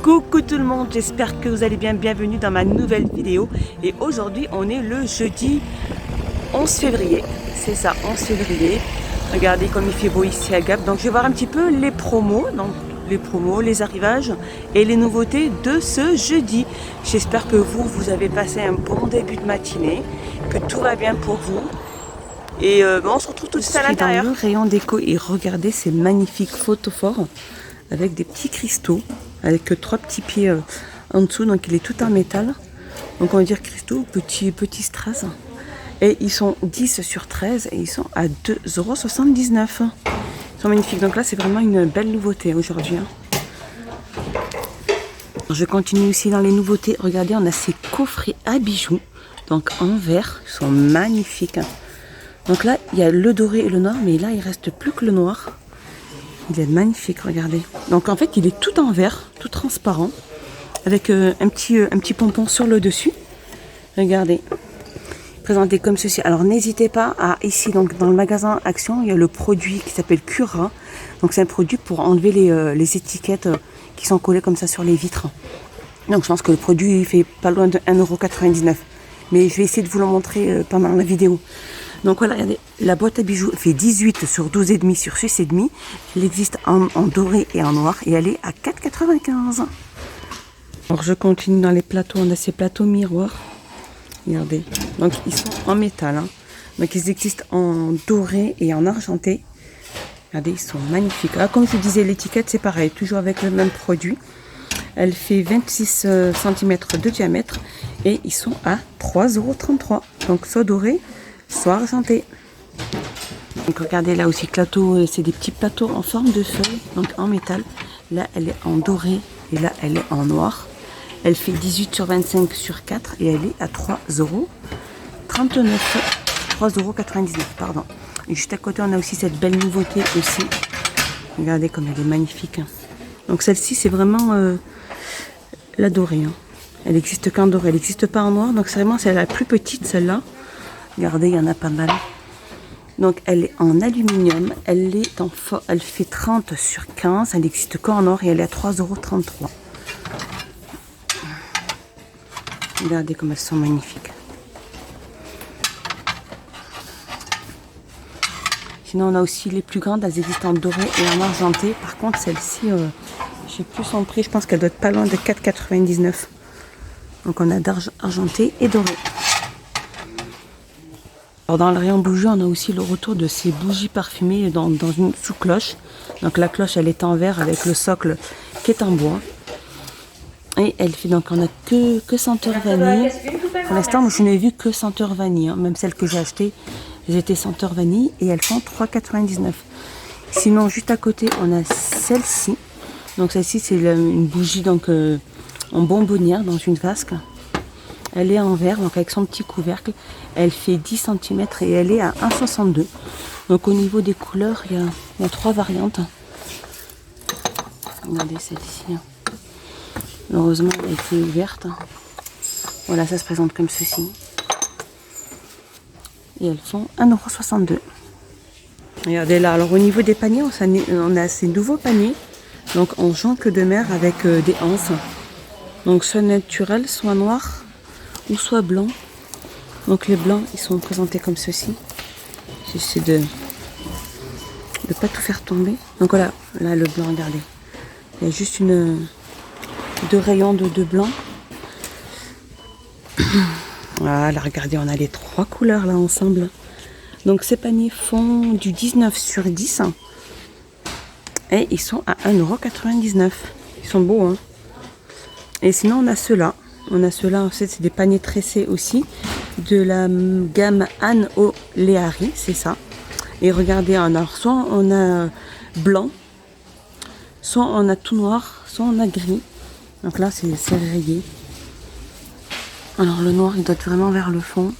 Coucou tout le monde, j'espère que vous allez bien, bienvenue dans ma nouvelle vidéo. Et aujourd'hui on est le jeudi 11 février, c'est ça, 11 février. Regardez comme il fait beau ici à Gap. Donc je vais voir un petit peu les promos, les arrivages et les nouveautés de ce jeudi. J'espère que vous avez passé un bon début de matinée, que tout va bien pour vous. Et on se retrouve tout de suite à l'intérieur. Dans le rayon déco et regardez ces magnifiques photophores avec des petits cristaux, avec 3 petits pieds en dessous, donc il est tout en métal. Donc on va dire cristaux, petits strass. Et ils sont 10 sur 13 et ils sont à 2,79 €. Ils sont magnifiques. Donc là c'est vraiment une belle nouveauté aujourd'hui. Je continue aussi dans les nouveautés. Regardez, on a ces coffrets à bijoux, donc en verre, ils sont magnifiques. Donc là il y a le doré et le noir, mais là il reste plus que le noir. Il est magnifique, regardez. Donc en fait il est tout en verre, tout transparent, avec un petit pompon sur le dessus. Regardez, présenté comme ceci. Alors n'hésitez pas à, ici donc dans le magasin Action, il y a le produit qui s'appelle Cura. Donc c'est un produit pour enlever les étiquettes qui sont collées comme ça sur les vitres. Donc je pense que le produit il fait pas loin de 1,99 €. Mais je vais essayer de vous le montrer pendant la vidéo. Donc voilà, regardez, la boîte à bijoux fait 18 sur 12,5 sur 6,5. Elle existe en doré et en noir et elle est à 4,95 €. Alors je continue dans les plateaux, on a ces plateaux miroirs. Regardez, donc ils sont en métal. Donc ils existent en doré et en argenté. Regardez, ils sont magnifiques. Ah, comme je vous disais, l'étiquette c'est pareil, toujours avec le même produit. Elle fait 26 cm de diamètre et ils sont à 3,33 €. Donc soit doré, soit argenté. Donc regardez là aussi, plateau, c'est des petits plateaux en forme de feuille, donc en métal. Là elle est en doré et là elle est en noir. Elle fait 18 sur 25 sur 4 et elle est à 3,99 €. 3,99 €, pardon. Et juste à côté on a aussi cette belle nouveauté aussi. Regardez comme elle est magnifique. Donc celle-ci c'est vraiment la dorée. Elle existe qu'en doré, elle n'existe pas en noir. Donc c'est vraiment la plus petite celle-là. Regardez, il y en a pas mal. Donc elle est en aluminium, elle fait 30 sur 15, elle n'existe qu'en or et elle est à 3,33 €. Regardez comme elles sont magnifiques. Sinon on a aussi les plus grandes, elles existent en doré et en argenté. Par contre celle-ci, je sais plus son prix, je pense qu'elle doit être pas loin de 4,99 €. Donc on a d'argenté et doré. Alors dans le rayon bougies, on a aussi le retour de ces bougies parfumées dans une sous-cloche. Donc la cloche, elle est en verre avec le socle qui est en bois. Et elle fait, donc on a que senteur vanille. Pour l'instant, je n'ai vu que senteur vanille. Même celles que j'ai achetées, elles étaient senteur vanille et elles font 3,99 €. Sinon, juste à côté, on a celle-ci. Donc celle-ci, c'est une bougie donc en bonbonnière dans une vasque. Elle est en verre, donc avec son petit couvercle. Elle fait 10 cm et elle est à 1,62 €. Donc au niveau des couleurs, il y a 3 variantes. Regardez celle-ci. Heureusement, elle a été ouverte. Voilà, ça se présente comme ceci. Et elles font 1,62 €. Regardez là, alors au niveau des paniers, on a ces nouveaux paniers. Donc en jonque de mer avec des anses. Donc soit naturel, soit noir ou soit blanc. Donc les blancs ils sont présentés comme ceci. J'essaie de pas tout faire tomber. Donc voilà, là le blanc, regardez. Il y a juste deux rayons de blanc. Voilà, regardez, on a les 3 couleurs là ensemble. Donc ces paniers font du 19 sur 10. Et ils sont à 1,99 €. Ils sont beaux, hein. Et sinon on a ceux-là. On a ceux-là, c'est des paniers tressés aussi, de la gamme Anne O'Leary, c'est ça. Et regardez, alors soit on a blanc, soit on a tout noir, soit on a gris. Donc là, c'est rayé. Alors le noir, il doit être vraiment vers le fond.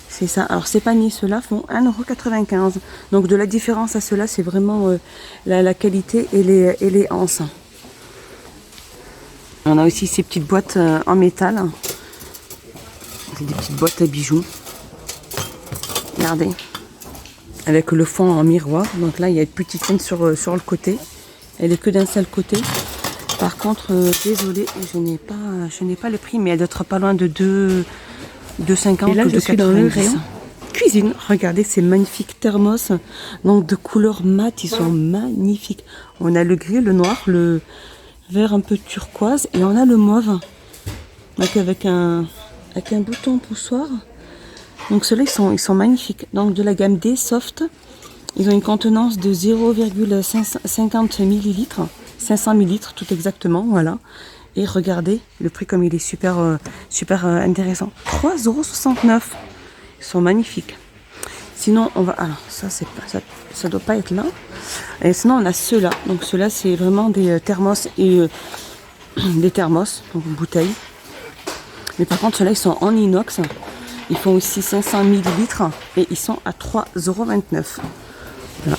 C'est ça. Alors ces paniers, ceux-là, font 1,95 €. Donc de la différence à ceux-là, c'est vraiment la qualité et les anses. On a aussi ces petites boîtes en métal. C'est des petites boîtes à bijoux. Regardez. Avec le fond en miroir. Donc là, il y a une petite chaîne sur le côté. Elle est que d'un seul côté. Par contre, désolée, je n'ai pas le prix, mais elle doit être pas loin de 2,50 ou de 90. Dans le rayon cuisine. Regardez ces magnifiques thermos, donc de couleur mat, ils sont magnifiques. On a le gris, le noir, le vert un peu turquoise et on a le mauve. Donc avec un bouton poussoir. Donc ceux-là ils sont magnifiques. Donc de la gamme D Soft, ils ont une contenance de 0,50 ml, 500 ml tout exactement, voilà. Et regardez le prix comme il est super intéressant. 3,69 €. Ils sont magnifiques. Sinon, on va... Alors, ça doit pas être là. Et sinon, on a ceux-là. Donc, ceux-là, c'est vraiment des thermos et des thermos, donc bouteilles. Mais par contre, ceux-là, ils sont en inox. Ils font aussi 500 ml et ils sont à 3,29 €. Voilà.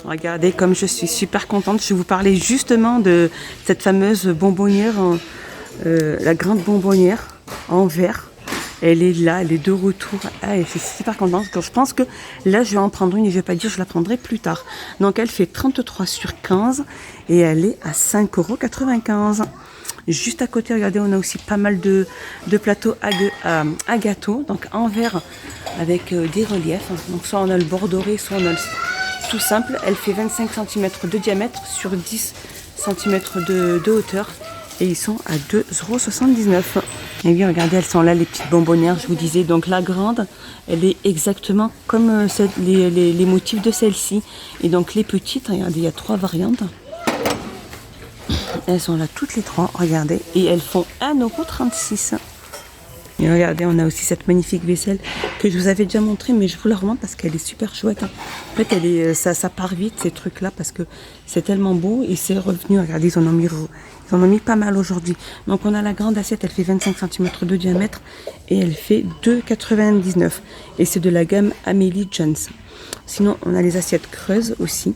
Regardez comme je suis super contente. Je vais vous parler justement de cette fameuse bonbonnière, la grande bonbonnière en verre. Elle est là, elle est de retour. Ah, je suis super contente. Je pense que là, je vais en prendre une et je vais pas dire, je la prendrai plus tard. Donc, elle fait 33 sur 15 et elle est à 5,95 €. Juste à côté, regardez, on a aussi pas mal de plateaux à gâteaux. Donc, en verre avec des reliefs. Donc, soit on a le bord doré, soit on a le tout simple. Elle fait 25 cm de diamètre sur 10 cm de hauteur. Et ils sont à 2,79 €. Et bien regardez, elles sont là les petites bonbonnières, je vous disais. Donc la grande, elle est exactement comme les motifs de celle-ci. Et donc les petites, regardez, il y a 3 variantes. Elles sont là toutes les 3, regardez. Et elles font 1,36 €. Et regardez, on a aussi cette magnifique vaisselle que je vous avais déjà montrée, mais je vous la remontre parce qu'elle est super chouette. En fait, ça part vite ces trucs-là parce que c'est tellement beau et c'est revenu. Regardez, ils en ont mis pas mal aujourd'hui. Donc on a la grande assiette, elle fait 25 cm de diamètre et elle fait 2,99 €. Et c'est de la gamme Amélie Jones. Sinon, on a les assiettes creuses aussi.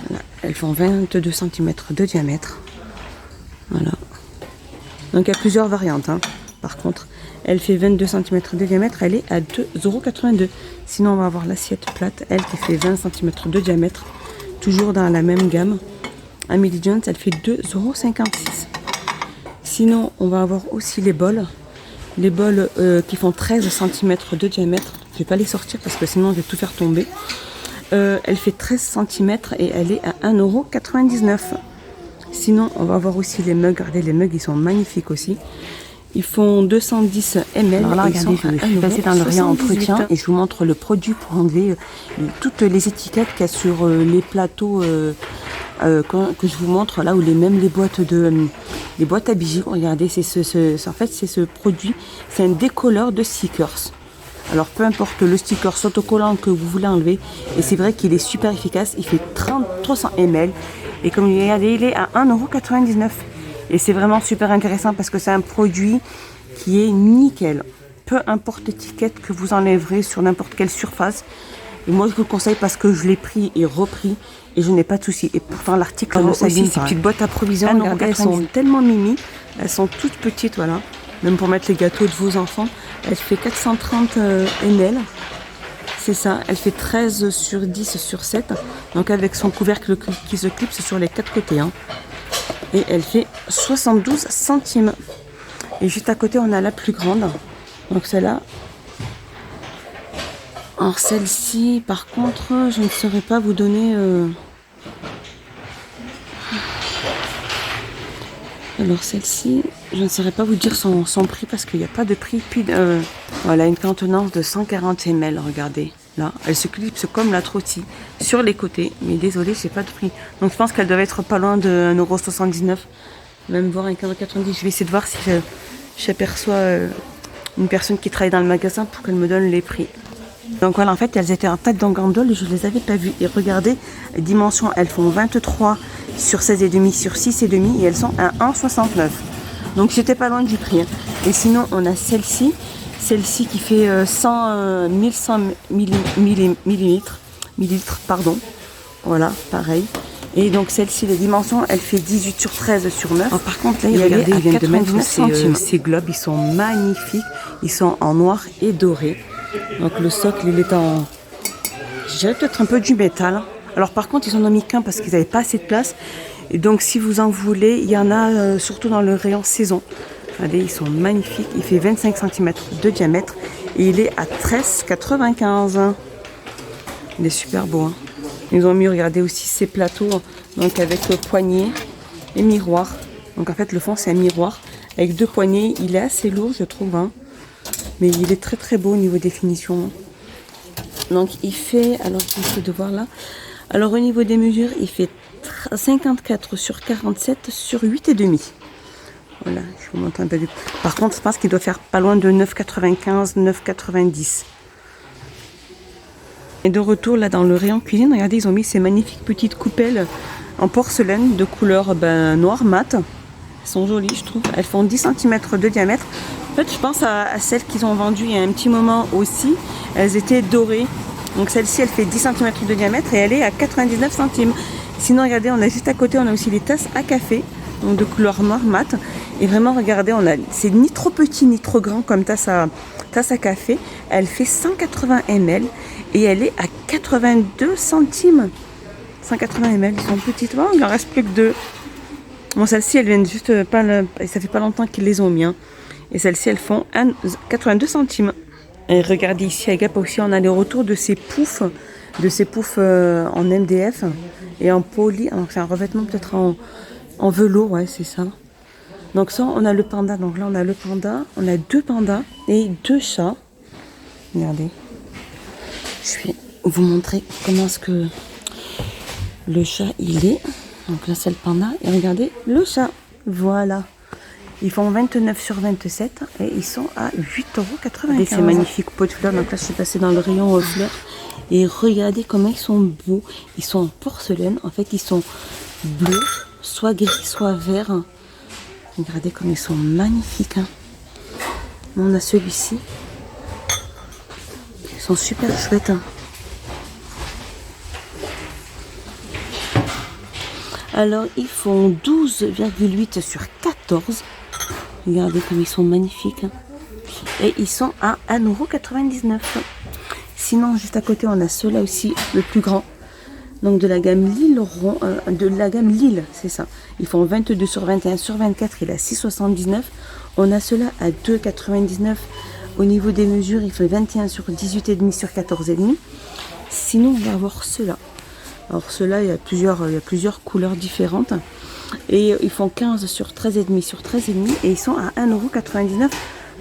Voilà, elles font 22 cm de diamètre. Voilà. Donc il y a plusieurs variantes, hein. Par contre, elle fait 22 cm de diamètre, elle est à 2,82 €. Sinon, on va avoir l'assiette plate, elle qui fait 20 cm de diamètre, toujours dans la même gamme. Amélie Jones, elle fait 2,56 €. Sinon, on va avoir aussi les bols. Les bols qui font 13 cm de diamètre. Je ne vais pas les sortir parce que sinon, je vais tout faire tomber. Elle fait 13 cm et elle est à 1,99 €. Sinon, on va avoir aussi les mugs. Regardez, les mugs, ils sont magnifiques aussi. Ils font 210 ml. Alors là, regardez, je vais passer dans le rayon entretien et je vous montre le produit pour enlever toutes les étiquettes qu'il y a sur les plateaux que je vous montre là, ou même les boîtes à bijoux. Regardez, en fait, c'est ce produit, c'est un décolleur de stickers. Alors, peu importe le sticker autocollant que vous voulez enlever, et c'est vrai qu'il est super efficace. Il fait 300 ml et comme vous regardez, il est à 1,99 €. Et c'est vraiment super intéressant parce que c'est un produit qui est nickel. Peu importe l'étiquette que vous enlèverez sur n'importe quelle surface. Et moi, je vous le conseille parce que je l'ai pris et repris et je n'ai pas de soucis. Et pourtant, l'article ne s'abîme pas. Ces petites boîtes à provisions, regardez, elles sont tellement mimi. Elles sont toutes petites, voilà. Même pour mettre les gâteaux de vos enfants. Elle fait 430 ml. C'est ça. Elle fait 13 sur 10 sur 7. Donc, avec son couvercle qui se clipse sur les 4 côtés, hein. Et elle fait 72 centimes. Et juste à côté, on a la plus grande. Donc celle-là. Alors celle-ci, par contre, je ne saurais pas vous donner... Alors celle-ci, je ne saurais pas vous dire son prix parce qu'il n'y a pas de prix. Puis, voilà, une contenance de 140 ml, regardez. Là, elle se clipse comme la trottie sur les côtés. Mais désolé, j'ai pas de prix. Donc je pense qu'elle doit être pas loin de 1,79 €. Même voir 1,90 €. Je vais essayer de voir si j'aperçois une personne qui travaille dans le magasin pour qu'elle me donne les prix. Donc voilà, en fait, elles étaient en tête dans gondole et je les avais pas vues. Et regardez, les dimensions, elles font 23 sur 16,5 sur 6,5 et elles sont à 1,69 €. Donc j'étais pas loin du prix, hein. Et sinon, on a celle-ci qui fait 1100 millilitres, pardon. Voilà, pareil. Et donc celle-ci, les dimensions, elle fait 18 sur 13 sur 9. Oh, par contre, là, regardez, ils viennent de mettre ces globes, ils sont magnifiques. Ils sont en noir et doré. Donc le socle, il est en... Je dirais peut-être un peu du métal. Alors par contre, ils en ont mis qu'un parce qu'ils n'avaient pas assez de place. Et donc si vous en voulez, il y en a surtout dans le rayon saison. Regardez, ils sont magnifiques. Il fait 25 cm de diamètre et il est à 13,95 €. Il est super beau. Hein. Ils ont mis, regardez aussi ces plateaux, donc avec poignée et miroir. Donc en fait, le fond c'est un miroir avec 2 poignées. Il est assez lourd, je trouve. Hein. Mais il est très très beau au niveau définition. Donc il fait, alors j'essaie de voir là. Alors au niveau des mesures, il fait 54 sur 47 sur 8,5. Voilà, je vous montre un peu. Par contre, je pense qu'il doit faire pas loin de 9,95, 9,90. Et de retour là dans le rayon cuisine, regardez, ils ont mis ces magnifiques petites coupelles en porcelaine de couleur noir mat. Elles sont jolies, je trouve. Elles font 10 cm de diamètre. En fait, je pense à celles qu'ils ont vendues il y a un petit moment aussi. Elles étaient dorées. Donc celle-ci, elle fait 10 cm de diamètre et elle est à 99 centimes. Sinon, regardez, on a juste à côté, on a aussi les tasses à café, donc de couleur noir mat. Et vraiment, regardez, c'est ni trop petit ni trop grand comme tasse à café. Elle fait 180 ml et elle est à 82 centimes. 180 ml, ils sont petites. Oh, il en reste plus que 2. Bon, celles-ci, elles viennent juste pas. Ça fait pas longtemps qu'ils les ont mis. Hein. Et celles-ci, elles font 82 centimes. Et regardez ici à Gap aussi, on a les retours de ces poufs en MDF et en poly. Donc c'est un revêtement peut-être en velours, ouais, c'est ça. Donc ça, on a le panda. Donc là, on a le panda, on a 2 pandas et 2 chats. Regardez. Je vais vous montrer comment est-ce que le chat il est. Donc là, c'est le panda. Et regardez le chat. Voilà. Ils font 29 sur 27 et ils sont à 8,95 €. Et ces magnifiques pots de fleurs. Donc là, je suis passée dans le rayon fleurs. Et regardez comment ils sont beaux. Ils sont en porcelaine. En fait, ils sont bleus, soit gris, soit vert. Regardez comme ils sont magnifiques. Hein. On a celui-ci. Ils sont super chouettes. Hein. Alors, ils font 12,8 sur 14. Regardez comme ils sont magnifiques. Hein. Et ils sont à 1,99 €. Sinon, juste à côté, on a ceux-là aussi, le plus grand. Donc de la gamme Lille, c'est ça. Ils font 22 sur 21 sur 24, il est à 6,79 €. On a ceux-là à 2,99 €. Au niveau des mesures, il fait 21 sur 18,5 sur 14,5. Sinon, on va avoir ceux-là. Alors ceux-là, il y a plusieurs couleurs différentes. Et ils font 15 sur 13,5 sur 13,5 et ils sont à 1,99 €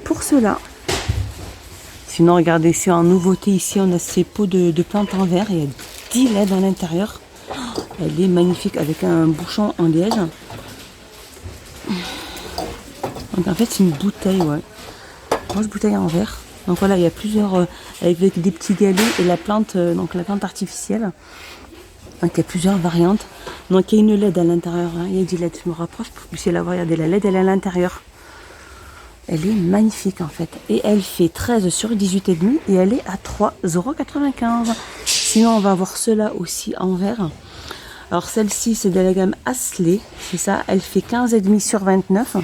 pour ceux-là. Sinon, regardez ici, en nouveauté, ici, on a ces pots de plantes en verre. Il y a 10 LED à l'intérieur. Elle est magnifique avec un bouchon en liège. Donc en fait, c'est une bouteille, ouais. Grosse bouteille en verre. Donc voilà, il y a plusieurs, avec des petits galets et la plante, donc la plante artificielle. Donc il y a plusieurs variantes. Donc il y a une LED à l'intérieur. Hein. Il y a du LED, je me rapproche pour que vous puissiez la voir. Regardez, la LED, elle est à l'intérieur. Elle est magnifique en fait. Et elle fait 13 sur 18,5 et elle est à 3,95 €. Sinon, on va avoir ceux-là aussi en verre. Alors celle-ci, c'est de la gamme Asley. C'est ça, elle fait 15,5 sur 29.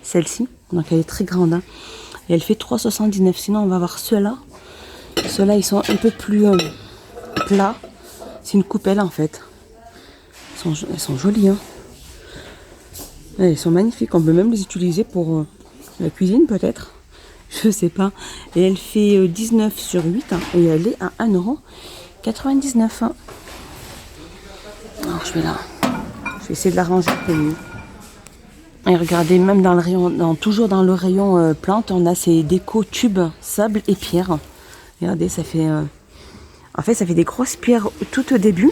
Celle-ci. Donc elle est très grande. Hein. Et elle fait 3,79 €. Sinon, on va avoir ceux-là. Ceux-là, ils sont un peu plus plats. C'est une coupelle en fait. Elles sont jolies. Hein. Elles sont magnifiques. On peut même les utiliser pour la cuisine peut-être. Je sais pas. Et elle fait 19 sur 8. Hein, et elle est à 1,99 €. Alors je vais essayer de la ranger un peu mieux. Et regardez, même dans le rayon, toujours dans le rayon plantes, on a ces déco tubes sable et pierre. Regardez, ça fait en fait ça fait des grosses pierres tout au début,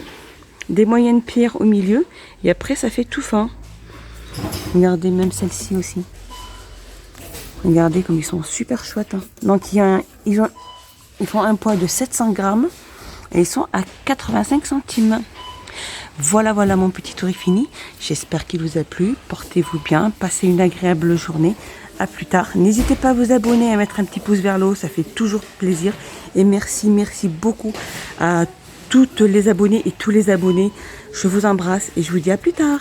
des moyennes pierres au milieu, et après ça fait tout fin. Regardez, même celle-ci aussi. Regardez comme ils sont super chouettes. Hein. Donc ils font un poids de 700 grammes et ils sont à 85 centimes. Voilà, mon petit tour est fini. J'espère qu'il vous a plu. Portez-vous bien, passez une agréable journée. À plus tard. N'hésitez pas à vous abonner, à mettre un petit pouce vers le haut, ça fait toujours plaisir. Et merci beaucoup à toutes les abonnées et tous les abonnés. Je vous embrasse et je vous dis à plus tard.